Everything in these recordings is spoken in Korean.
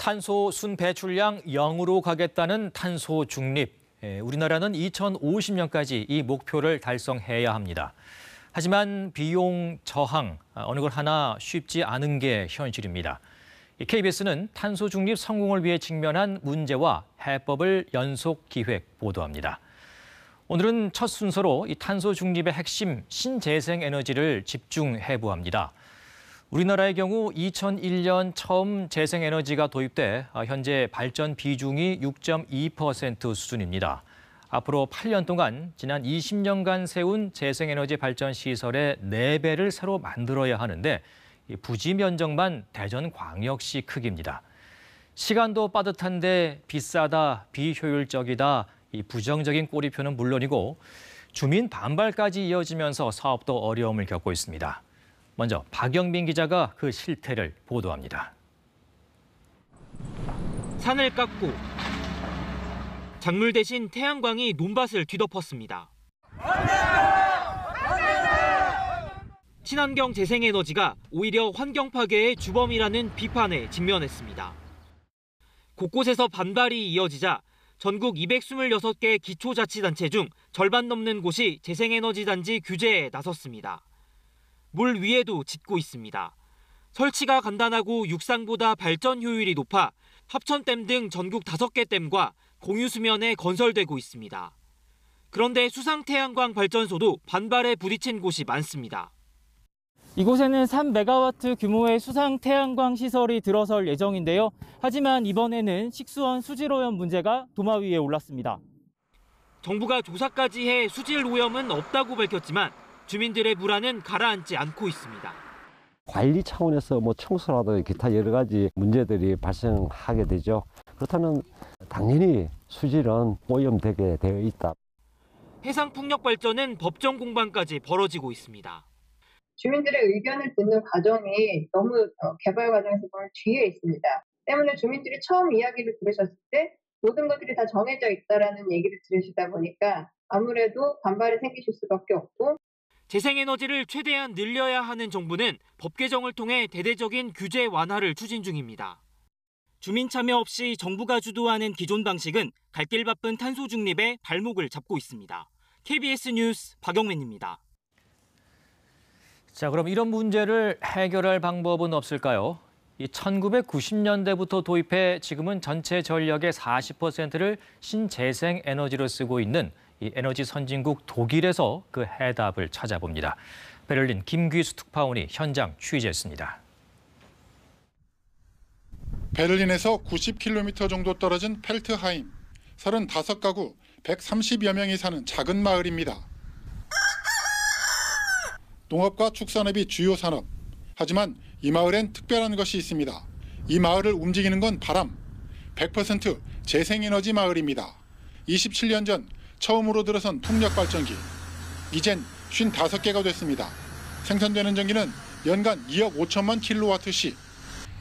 탄소 순 배출량 0으로 가겠다는 탄소 중립. 우리나라는 2050년까지 이 목표를 달성해야 합니다. 하지만 비용 저항, 어느 걸 하나 쉽지 않은 게 현실입니다. KBS는 탄소 중립 성공을 위해 직면한 문제와 해법을 연속 기획 보도합니다. 오늘은 첫 순서로 이 탄소 중립의 핵심 신재생 에너지를 집중 해부합니다. 우리나라의 경우 2001년 처음 재생에너지가 도입돼 현재 발전 비중이 6.2% 수준입니다. 앞으로 8년 동안 지난 20년간 세운 재생에너지 발전 시설의 4배를 새로 만들어야 하는데 부지 면적만 대전광역시 크기입니다. 시간도 빠듯한데 비싸다, 비효율적이다, 이 부정적인 꼬리표는 물론이고 주민 반발까지 이어지면서 사업도 어려움을 겪고 있습니다. 먼저 박영민 기자가 그 실태를 보도합니다. 산을 깎고 작물 대신 태양광이 논밭을 뒤덮었습니다. 친환경 재생에너지가 오히려 환경 파괴의 주범이라는 비판에 직면했습니다. 곳곳에서 반발이 이어지자 전국 226개 기초자치단체 중 절반 넘는 곳이 재생에너지 단지 규제에 나섰습니다. 물 위에도 짓고 있습니다. 설치가 간단하고 육상보다 발전 효율이 높아 합천댐 등 전국 5개 댐과 공유수면에 건설되고 있습니다. 그런데 수상태양광 발전소도 반발에 부딪힌 곳이 많습니다. 이곳에는 3메가와트 규모의 수상태양광 시설이 들어설 예정인데요. 하지만 이번에는 식수원 수질 오염 문제가 도마 위에 올랐습니다. 정부가 조사까지 해 수질 오염은 없다고 밝혔지만 주민들의 불안은 가라앉지 않고 있습니다. 관리 차원에서 청소라든지 기타 여러 가지 문제들이 발생하게 되죠. 그렇다면 당연히 수질은 오염되게 되어 있다. 해상풍력 발전은 법정 공방까지 벌어지고 있습니다. 주민들의 의견을 듣는 과정이 너무 개발 과정에서 보면 뒤에 있습니다. 때문에 주민들이 처음 이야기를 들으셨을 때 모든 것들이 다 정해져 있다라는 얘기를 들으시다 보니까 아무래도 반발이 생기실 수밖에 없고, 재생에너지를 최대한 늘려야 하는 정부는 법 개정을 통해 대대적인 규제 완화를 추진 중입니다. 주민 참여 없이 정부가 주도하는 기존 방식은 갈 길 바쁜 탄소 중립에 발목을 잡고 있습니다. KBS 뉴스 박영민입니다. 자, 그럼 이런 문제를 해결할 방법은 없을까요? 1990년대부터 도입해 지금은 전체 전력의 40%를 신재생 에너지로 쓰고 있는 이 에너지 선진국 독일에서 그 해답을 찾아봅니다. 베를린 김귀수 특파원이 현장 취재했습니다. 베를린에서 90km 정도 떨어진 펠트하임. 35가구 130여 명이 사는 작은 마을입니다. 농업과 축산업이 주요 산업. 하지만 이 마을엔 특별한 것이 있습니다. 이 마을을 움직이는 건 바람. 100% 재생에너지 마을입니다. 27년 전 처음으로 들어선 풍력발전기. 이젠 55개가 됐습니다. 생산되는 전기는 연간 2억 5천만 킬로와트시.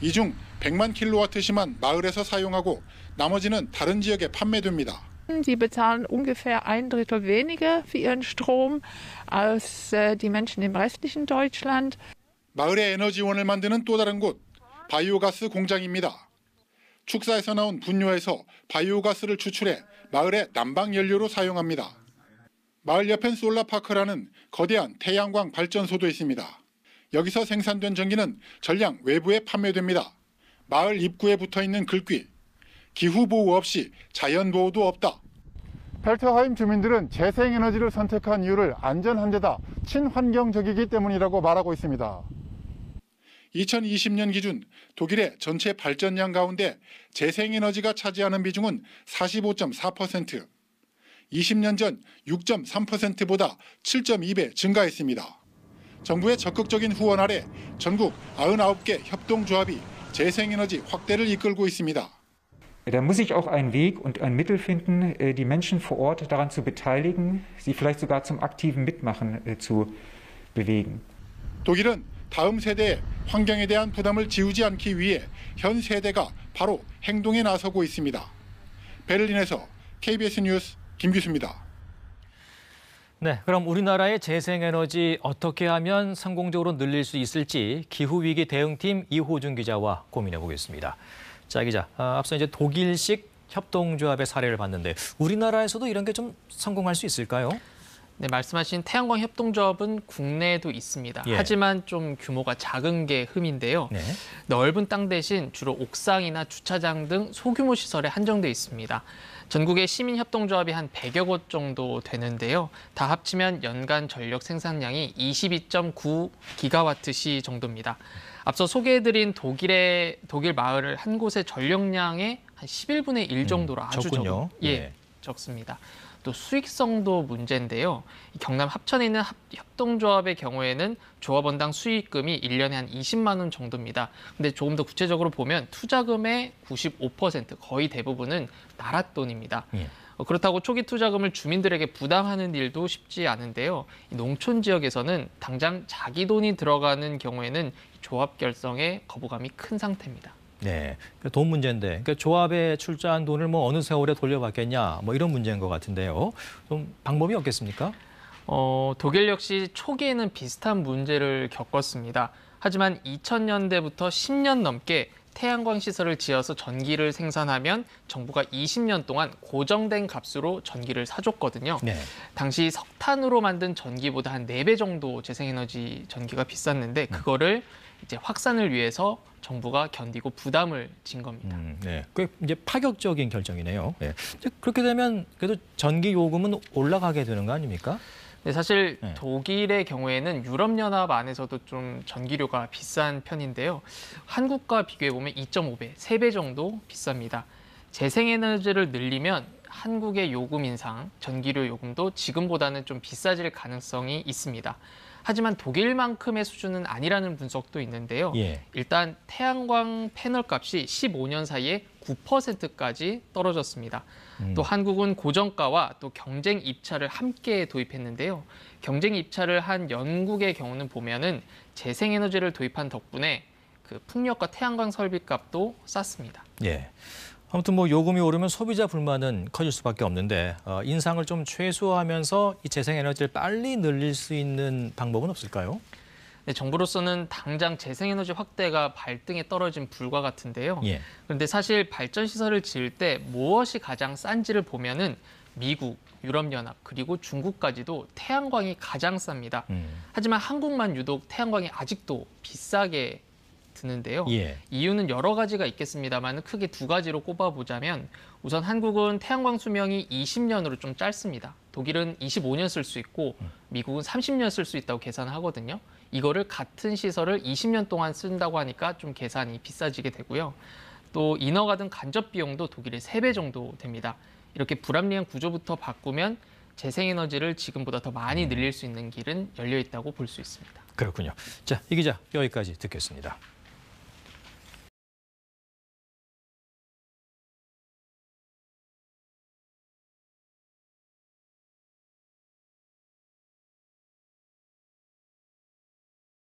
이 중 100만 킬로와트시만 마을에서 사용하고 나머지는 다른 지역에 판매됩니다. Sie bezahlen ungefähr 1/3 weniger für ihren Strom als die Menschen im restlichen Deutschland. 마을의 에너지원을 만드는 또 다른 곳, 바이오가스 공장입니다. 축사에서 나온 분뇨에서 바이오가스를 추출해 마을의 난방 연료로 사용합니다. 마을 옆엔 솔라파크라는 거대한 태양광 발전소도 있습니다. 여기서 생산된 전기는 전량 외부에 판매됩니다. 마을 입구에 붙어있는 글귀, 기후보호 없이 자연보호도 없다. 펠트하임 주민들은 재생에너지를 선택한 이유를 안전한 데다 친환경적이기 때문이라고 말하고 있습니다. 2020년 기준 독일의 전체 발전량 가운데 재생에너지가 차지하는 비중은 45.4%, 20년 전 6.3%보다 7.2배 증가했습니다. 정부의 적극적인 후원 아래 전국 99개 협동조합이 재생에너지 확대를 이끌고 있습니다. Da muss sich auch ein Weg und ein Mittel finden, die Menschen vor Ort daran zu beteiligen, sie vielleicht sogar zum aktiven Mitmachen zu bewegen. 독일은 다음 세대의 환경에 대한 부담을 지우지 않기 위해 현 세대가 바로 행동에 나서고 있습니다. 베를린에서 KBS 뉴스 김규수입니다. 네, 그럼 우리나라의 재생에너지 어떻게 하면 성공적으로 늘릴 수 있을지 기후위기 대응팀 이호준 기자와 고민해 보겠습니다. 자, 기자, 앞서 이제 독일식 협동조합의 사례를 봤는데 우리나라에서도 이런 게 좀 성공할 수 있을까요? 네, 말씀하신 태양광 협동조합은 국내에도 있습니다. 예. 하지만 좀 규모가 작은 게 흠인데요. 네. 넓은 땅 대신 주로 옥상이나 주차장 등 소규모 시설에 한정돼 있습니다. 전국의 시민협동조합이 한 100여 곳 정도 되는데요. 다 합치면 연간 전력 생산량이 22.9 기가와트시 정도입니다. 앞서 소개해드린 독일 마을을 한 곳의 전력량의 한 11분의 1 정도로 아주 적군요. 적습니다. 또 수익성도 문제인데요. 경남 합천에 있는 협동조합의 경우에는 조합원당 수익금이 1년에 한 20만 원 정도입니다. 근데 조금 더 구체적으로 보면 투자금의 95%, 거의 대부분은 나라 돈입니다. 예. 그렇다고 초기 투자금을 주민들에게 부담하는 일도 쉽지 않은데요. 농촌 지역에서는 당장 자기 돈이 들어가는 경우에는 조합 결성에 거부감이 큰 상태입니다. 네, 돈 문제인데, 그러니까 조합에 출자한 돈을 뭐 어느 세월에 돌려받겠냐, 뭐 이런 문제인 것 같은데요. 좀 방법이 없겠습니까? 독일 역시 초기에는 비슷한 문제를 겪었습니다. 하지만 2000년대부터 10년 넘게 태양광 시설을 지어서 전기를 생산하면 정부가 20년 동안 고정된 값으로 전기를 사줬거든요. 네. 당시 석탄으로 만든 전기보다 한 4배 정도 재생에너지 전기가 비쌌는데 그거를 이제 확산을 위해서 정부가 견디고 부담을 진 겁니다. 네, 꽤 이제 파격적인 결정이네요. 네. 그렇게 되면 그래도 전기 요금은 올라가게 되는 거 아닙니까? 네, 사실 네. 독일의 경우에는 유럽연합 안에서도 좀 전기료가 비싼 편인데요. 한국과 비교해보면 2.5배, 3배 정도 비쌉니다. 재생에너지를 늘리면 한국의 요금 인상, 전기료 요금도 지금보다는 좀 비싸질 가능성이 있습니다. 하지만 독일만큼의 수준은 아니라는 분석도 있는데요. 예. 일단 태양광 패널 값이 15년 사이에 9%까지 떨어졌습니다. 또 한국은 고정가와 또 경쟁 입찰을 함께 도입했는데요. 경쟁 입찰을 한 영국의 경우는 보면은 재생에너지를 도입한 덕분에 그 풍력과 태양광 설비값도 쌌습니다. 예. 아무튼 뭐 요금이 오르면 소비자 불만은 커질 수밖에 없는데 인상을 좀 최소화하면서 이 재생에너지를 빨리 늘릴 수 있는 방법은 없을까요? 네, 정부로서는 당장 재생에너지 확대가 발등에 떨어진 불과 같은데요. 예. 그런데 사실 발전 시설을 지을 때 무엇이 가장 싼지를 보면은 미국, 유럽연합 그리고 중국까지도 태양광이 가장 쌉니다. 하지만 한국만 유독 태양광이 아직도 비싸게 드는데요. 예. 이유는 여러 가지가 있겠습니다만 크게 2가지로 꼽아보자면 우선 한국은 태양광 수명이 20년으로 좀 짧습니다. 독일은 25년 쓸 수 있고 미국은 30년 쓸 수 있다고 계산하거든요. 이거를 같은 시설을 20년 동안 쓴다고 하니까 좀 계산이 비싸지게 되고요. 또 인허가 등 간접 비용도 독일의 3배 정도 됩니다. 이렇게 불합리한 구조부터 바꾸면 재생에너지를 지금보다 더 많이 늘릴 수 있는 길은 열려 있다고 볼 수 있습니다. 그렇군요. 자, 이 기자 여기까지 듣겠습니다.